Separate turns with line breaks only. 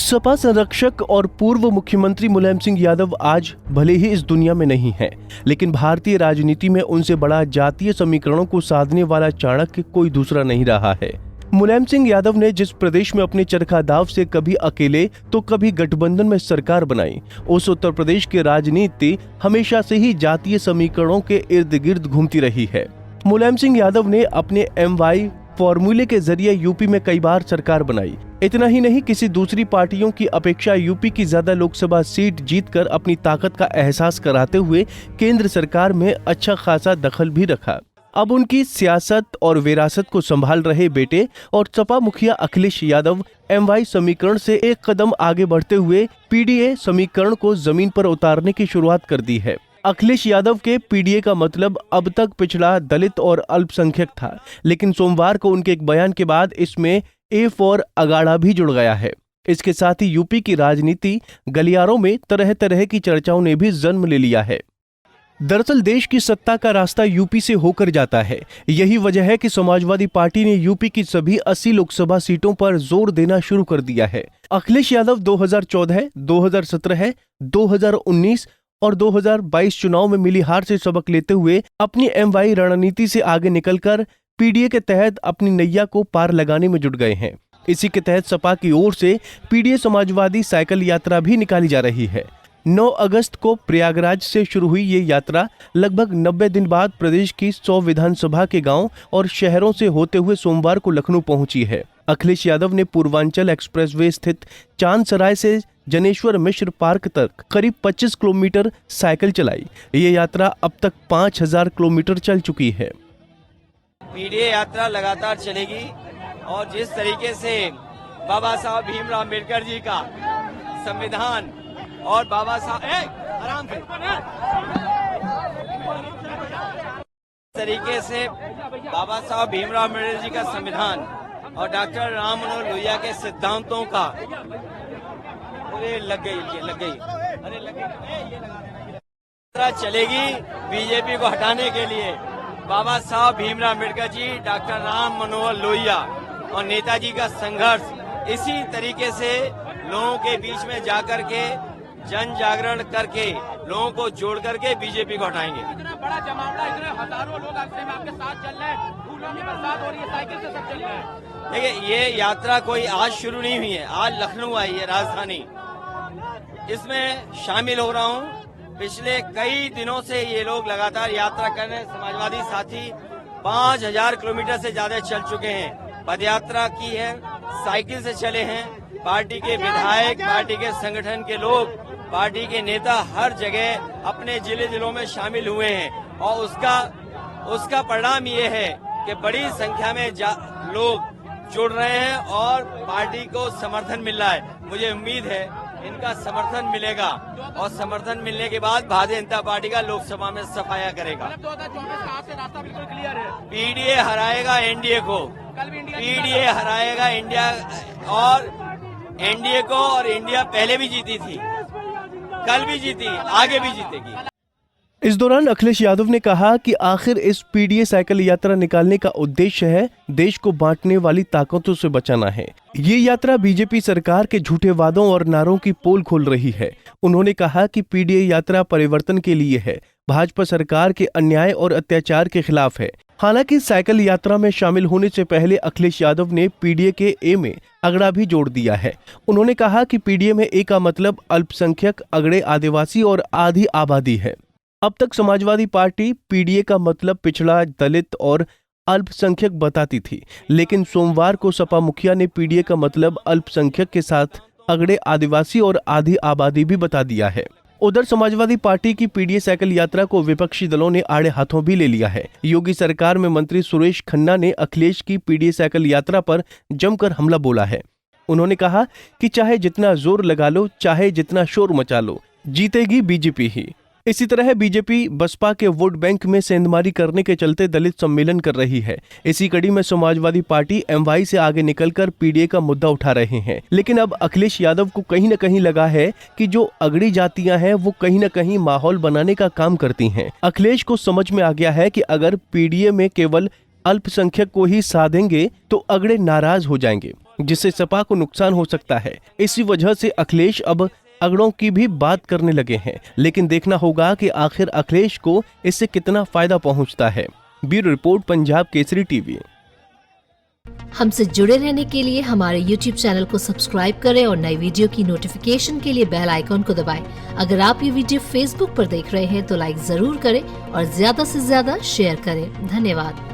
सपा संरक्षक और पूर्व मुख्यमंत्री मुलायम सिंह यादव आज भले ही इस दुनिया में नहीं है, लेकिन भारतीय राजनीति में उनसे बड़ा जातीय समीकरणों को साधने वाला चाणक्य कोई दूसरा नहीं रहा है। मुलायम सिंह यादव ने जिस प्रदेश में अपने चरखा दाव से कभी अकेले तो कभी गठबंधन में सरकार बनाई, उस उत्तर प्रदेश की राजनीति हमेशा से ही जातीय समीकरणों के इर्द गिर्द घूमती रही है। मुलायम सिंह यादव ने अपने MY फॉर्मूले के जरिए यूपी में कई बार सरकार बनाई। इतना ही नहीं, किसी दूसरी पार्टियों की अपेक्षा यूपी की ज्यादा लोकसभा सीट जीतकर अपनी ताकत का एहसास कराते हुए केंद्र सरकार में अच्छा खासा दखल भी रखा। अब उनकी सियासत और विरासत को संभाल रहे बेटे और सपा मुखिया अखिलेश यादव MY समीकरण से एक कदम आगे बढ़ते हुए PDA समीकरण को जमीन पर उतारने की शुरुआत कर दी है। अखिलेश यादव के PDA का मतलब अब तक पिछड़ा, दलित और अल्पसंख्यक था, लेकिन सोमवार को उनके एक बयान के बाद इसमें A फॉर अगाड़ा भी जुड़ गया है। इसके साथ ही यूपी की राजनीति गलियारों में तरह तरह की चर्चाओं ने भी जन्म ले लिया है। दरअसल देश की सत्ता का रास्ता यूपी से होकर जाता है। यही वजह है कि समाजवादी पार्टी ने यूपी की सभी 80 लोकसभा सीटों पर जोर देना शुरू कर दिया है। अखिलेश यादव 2014, 2017, 2019 और 2022 चुनाव में मिली हार से सबक लेते हुए अपनी MY रणनीति से आगे निकलकर PDA के तहत अपनी नैया को पार लगाने में जुट गए हैं। इसी के तहत सपा की ओर से PDA समाजवादी साइकिल यात्रा भी निकाली जा रही है। 9 अगस्त को प्रयागराज से शुरू हुई ये यात्रा लगभग 90 दिन बाद प्रदेश की 100 विधानसभा के गांव और शहरों से होते हुए सोमवार को लखनऊ पहुंची है। अखिलेश यादव ने पूर्वांचल एक्सप्रेसवे स्थित चांदसराय से जनेश्वर मिश्र पार्क तक करीब 25 किलोमीटर साइकिल चलाई। ये यात्रा अब तक 5000 किलोमीटर चल चुकी है।
PDA यात्रा लगातार चलेगी और जिस तरीके से बाबा साहब भीमराव अम्बेडकर जी का संविधान और बाबा साहब आराम से तरीके से बाबा साहब भीमराव अम्बेडकर जी का संविधान और डॉक्टर राम मनोहर लोहिया के सिद्धांतों का लग गई यात्रा चलेगी बीजेपी को हटाने के लिए। बाबा साहब भीमराव अम्बेडकर जी, डॉक्टर राम मनोहर लोहिया और नेताजी का संघर्ष इसी तरीके से लोगों के बीच में जाकर के जन जागरण करके लोगों को जोड़ करके बीजेपी को हटाएंगे।
इतना बड़ा जमावड़ा, इतने हजारों लोग आपके साथ चल रहे हैं, फूलों की बरसात हो रही है, साइकिल से सब चल रहे हैं।
देखिए, ये यात्रा कोई आज शुरू नहीं हुई है, आज लखनऊ आई है राजधानी। इसमें शामिल हो रहा हूँ। पिछले कई दिनों से ये लोग लगातार यात्रा कर रहे हैं। समाजवादी साथी 5000 किलोमीटर से ज्यादा चल चुके हैं। पदयात्रा की है, साइकिल से चले हैं। पार्टी के विधायक, पार्टी के संगठन के लोग, पार्टी के नेता हर जगह अपने जिलों में शामिल हुए हैं और उसका परिणाम ये है कि बड़ी संख्या में लोग जुड़ रहे हैं और पार्टी को समर्थन मिल रहा है। मुझे उम्मीद है इनका समर्थन मिलेगा और समर्थन मिलने के बाद भारतीय जनता पार्टी का लोकसभा में सफाया करेगा।
2024 का आज से रास्ता बिल्कुल क्लियर है।
PDA हराएगा NDA को, PDA हराएगा इंडिया और NDA को, और इंडिया पहले भी जीती थी, कल भी जीती, आगे भी जीतेगी।
इस दौरान अखिलेश यादव ने कहा कि आखिर इस PDA साइकिल यात्रा निकालने का उद्देश्य है देश को बांटने वाली ताकतों से बचाना है। ये यात्रा बीजेपी सरकार के झूठे वादों और नारों की पोल खोल रही है। उन्होंने कहा कि PDA यात्रा परिवर्तन के लिए है, भाजपा सरकार के अन्याय और अत्याचार के खिलाफ है। हालांकि साइकिल यात्रा में शामिल होने से पहले अखिलेश यादव ने PDA के A में अगड़ा भी जोड़ दिया है। उन्होंने कहा कि PDA में A का मतलब अल्पसंख्यक, अगड़े, आदिवासी और आधी आबादी है। अब तक समाजवादी पार्टी PDA का मतलब पिछड़ा, दलित और अल्पसंख्यक बताती थी, लेकिन सोमवार को सपा मुखिया ने PDA का मतलब अल्पसंख्यक के साथ अगड़े, आदिवासी और आधी आबादी भी बता दिया है। उधर समाजवादी पार्टी की PDA साइकिल यात्रा को विपक्षी दलों ने आड़े हाथों भी ले लिया है। योगी सरकार में मंत्री सुरेश खन्ना ने अखिलेश की PDA साइकिल यात्रा पर जमकर हमला बोला है। उन्होंने कहा कि चाहे जितना जोर लगा लो, चाहे जितना शोर मचा लो, जीतेगी बीजेपी ही। इसी तरह बीजेपी बसपा के वोट बैंक में सेंधमारी करने के चलते दलित सम्मेलन कर रही है। इसी कड़ी में समाजवादी पार्टी MY से आगे निकलकर PDA का मुद्दा उठा रहे हैं। लेकिन अब अखिलेश यादव को कहीं न कहीं लगा है कि जो अगड़ी जातियां हैं वो कहीं न कहीं माहौल बनाने का काम करती हैं। अखिलेश को समझ में आ गया है कि अगर PDA में केवल अल्पसंख्यक को ही साधेंगे तो अगड़े नाराज हो जाएंगे। जिससे सपा को नुकसान हो सकता है। इसी वजह से अखिलेश अब अगड़ों की भी बात करने लगे हैं, लेकिन देखना होगा कि आखिर अखिलेश को इससे कितना फायदा पहुंचता है। Bureau report, Punjab Kesari TV.
हमसे जुड़े रहने के लिए हमारे YouTube चैनल को सब्सक्राइब करें और नई वीडियो की नोटिफिकेशन के लिए बेल आइकॉन को दबाएं। अगर आप ये वीडियो Facebook पर देख रहे हैं तो लाइक जरूर करें और ज्यादा से ज्यादा शेयर करें। धन्यवाद।